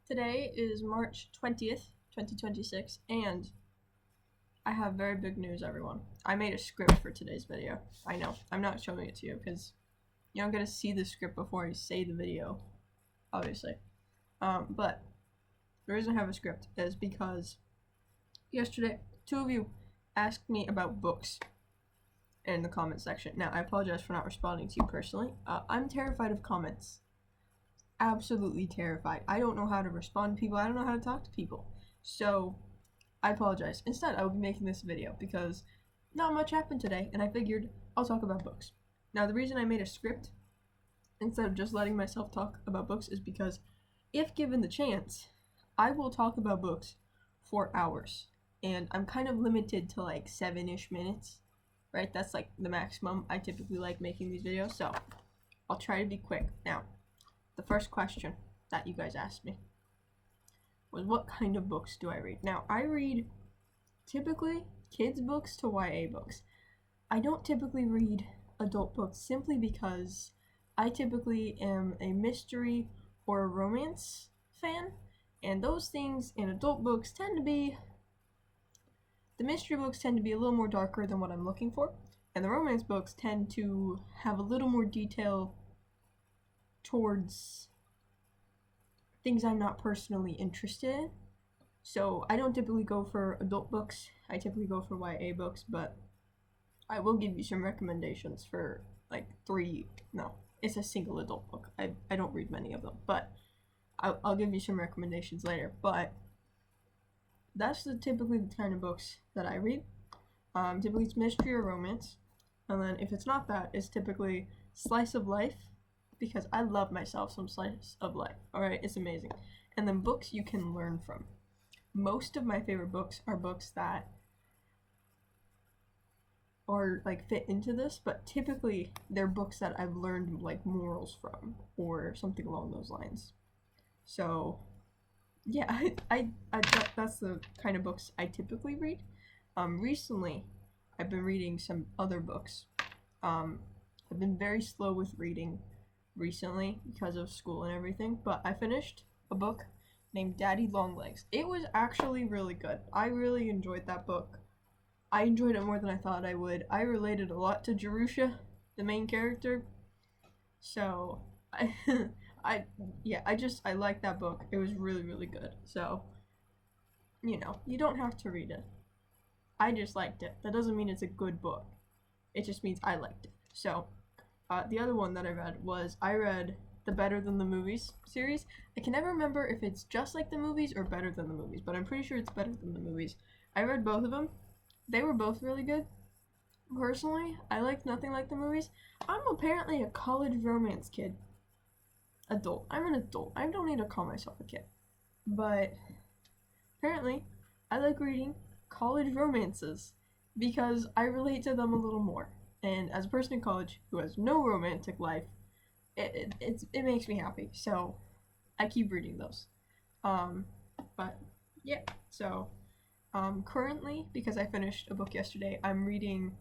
Today is March 20th, 2026, and I have very big news, everyone. I made a script for today's video. I know, I'm not showing it to you because you don't get to see the script before I say the video, obviously. But the reason I have a script is because yesterday, two of you asked me about books in the comment section. Now, I apologize for not responding to you personally. I'm terrified of comments. Absolutely terrified. I don't know how to respond to people. I don't know how to talk to people. So, I apologize. Instead, I will be making this video because not much happened today, and I figured I'll talk about books. Now, the reason I made a script instead of just letting myself talk about books is because if given the chance, I will talk about books for hours. And I'm kind of limited to like 7-ish minutes, right? That's like the maximum I typically like making these videos, so I'll try to be quick. Now, the first question that you guys asked me was what kind of books do I read? Now, I read typically kids books to YA books. I don't typically read adult books simply because I typically am a mystery or a romance fan, and those things in adult books tend to be, the mystery books tend to be a little more darker than what I'm looking for, and the romance books tend to have a little more detail towards things I'm not personally interested in. So I don't typically go for adult books, I typically go for YA books, but I will give you some recommendations for like it's a single adult book. I don't read many of them, but I'll give you some recommendations later. But that's typically the kind of books that I read. Typically it's mystery or romance, and then if it's not that, it's typically slice of life, because I love myself some slice of life, alright? It's amazing. And then books you can learn from. Most of my favorite books are books that are like fit into this, but typically they're books that I've learned like morals from or something along those lines. So yeah, that's the kind of books I typically read. Recently I've been reading some other books. I've been very slow with reading recently because of school and everything, but I finished a book named Daddy Longlegs. It was actually really good. I really enjoyed that book. I enjoyed it more than I thought I would. I related a lot to Jerusha, the main character. So I liked that book. It was really, really good. So, you don't have to read it. I just liked it. That doesn't mean it's a good book. It just means I liked it. So, the other one that I read the Better Than the Movies series. I can never remember if it's just like the movies or Better Than the Movies, but I'm pretty sure it's Better Than the Movies. I read both of them. They were both really good. Personally, I liked Nothing Like the Movies. I'm apparently a college romance kid. Adult. I'm an adult. I don't need to call myself a kid. But apparently, I like reading college romances because I relate to them a little more. And as a person in college who has no romantic life, it makes me happy. So I keep reading those. But yeah, so currently, because I finished a book yesterday, I'm reading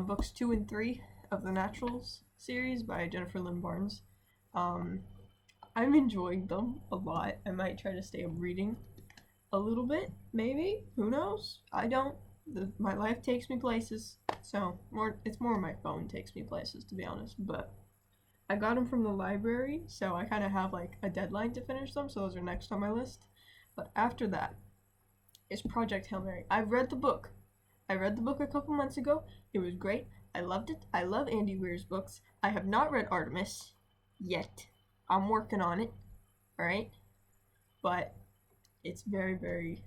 books 2 and 3 of the Naturals series by Jennifer Lynn Barnes. I'm enjoying them a lot. I might try to stay reading a little bit, maybe. Who knows? I don't. My life takes me places, so it's more my phone takes me places, to be honest. But I got them from the library, so I kind of have like a deadline to finish them, so those are next on my list. But after that is Project Hail Mary. I've read the book. I read the book a couple months ago. It was great. I loved it. I love Andy Weir's books. I have not read Artemis yet. I'm working on it, alright? But it's very, very...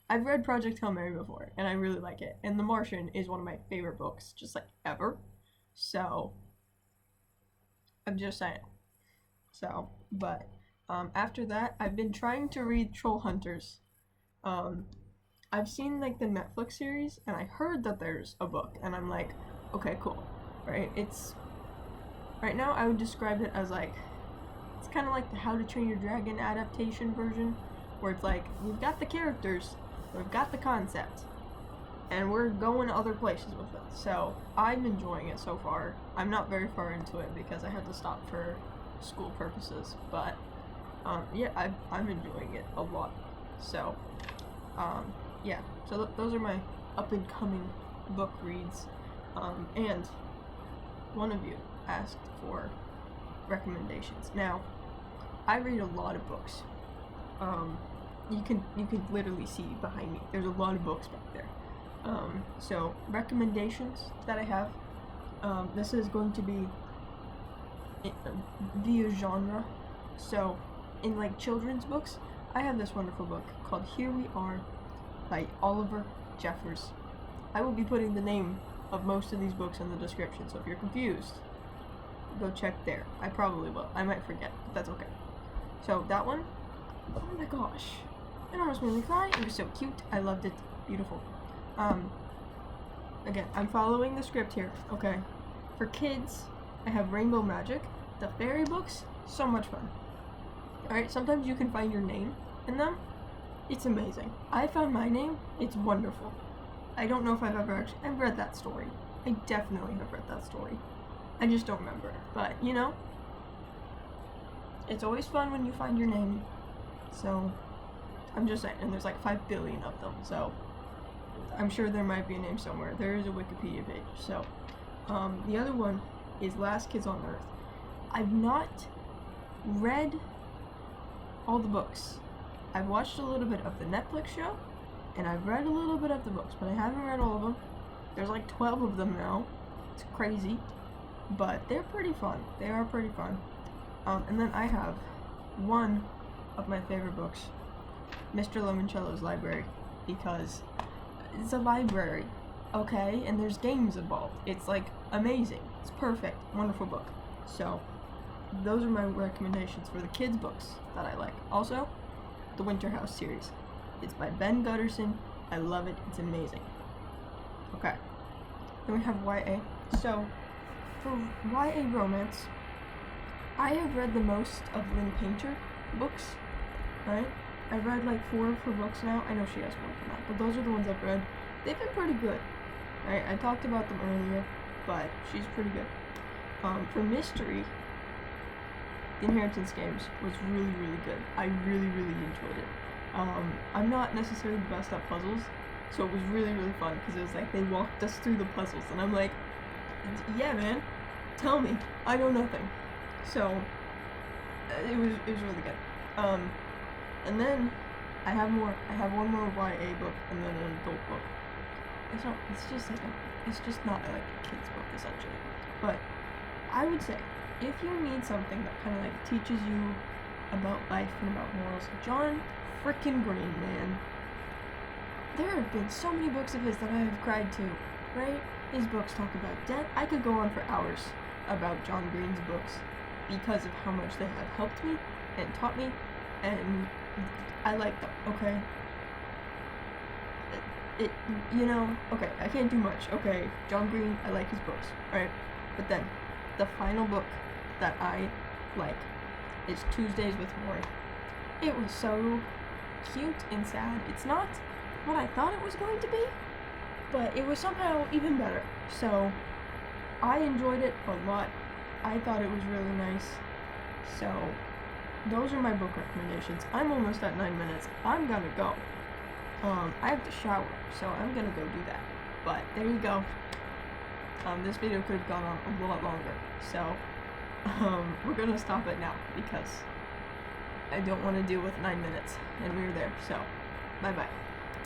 I've read Project Hail Mary before, and I really like it. And The Martian is one of my favorite books, just like ever. So, I'm just saying. So, but after that, I've been trying to read Trollhunters. I've seen like the Netflix series, and I heard that there's a book, and I'm like, okay, cool, right? Right now I would describe it as like, it's kind of like the How to Train Your Dragon adaptation version, where it's like, we've got the characters, we've got the concept, and we're going other places with it. So I'm enjoying it so far. I'm not very far into it because I had to stop for school purposes, but Yeah, I'm enjoying it a lot. So, yeah. So those are my up and coming book reads. And one of you asked for recommendations. Now, I read a lot of books. You can literally see behind me. There's a lot of books back there. So recommendations that I have. This is going to be via genre. So, in like children's books, I have this wonderful book called Here We Are by Oliver Jeffers. I will be putting the name of most of these books in the description, so if you're confused, go check there. I probably will. I might forget, but that's okay. So that one, oh my gosh, it almost made me cry. It was so cute. I loved it. Beautiful. Again, I'm following the script here, okay? For kids, I have Rainbow Magic. The fairy books, so much fun. Alright, sometimes you can find your name in them. It's amazing. I found my name. It's wonderful. I don't know if I've ever actually... I've read that story. I definitely have read that story. I just don't remember it. But, you know, it's always fun when you find your name. So, I'm just saying. And there's like 5 billion of them, so I'm sure there might be a name somewhere. There is a Wikipedia page. So, the other one is Last Kids on Earth. I've not read all the books. I've watched a little bit of the Netflix show, and I've read a little bit of the books, but I haven't read all of them. There's like 12 of them now. It's crazy, but they're pretty fun. They are pretty fun. And then I have one of my favorite books, Mr. Lemoncello's Library, because it's a library, okay? And there's games involved. It's like amazing. It's perfect. Wonderful book. So, those are my recommendations for the kids' books that I like. Also, the Winterhouse series. It's by Ben Guterson. I love it. It's amazing. Okay. Then we have YA. So, for YA romance, I have read the most of Lynn Painter books, right? I've read like 4 of her books now. I know she has more than that, but those are the ones I've read. They've been pretty good, right? I talked about them earlier, but she's pretty good. For mystery, The Inheritance Games was really, really good. I really, really enjoyed it. I'm not necessarily the best at puzzles, so it was really, really fun, because it was like they walked us through the puzzles, and I'm like, yeah, man, tell me. I know nothing. So, it was really good. And then I have one more YA book and then an adult book. It's just not like a kid's book, essentially. But I would say, if you need something that kind of like teaches you about life and about morals, John frickin' Green, man. There have been so many books of his that I have cried to, right? His books talk about death. I could go on for hours about John Green's books because of how much they have helped me and taught me, and I like them, okay? You know, okay, I can't do much, okay? John Green, I like his books, right? But then, the final book that I like is Tuesdays with Morrie. It was so cute and sad. It's not what I thought it was going to be, but it was somehow even better. So, I enjoyed it a lot. I thought it was really nice. So, those are my book recommendations. I'm almost at 9 minutes. I'm gonna go. I have to shower, so I'm gonna go do that. But, there you go. This video could have gone on a lot longer. So, we're gonna stop it now, because I don't want to deal with 9 minutes. And we're there, so, bye-bye.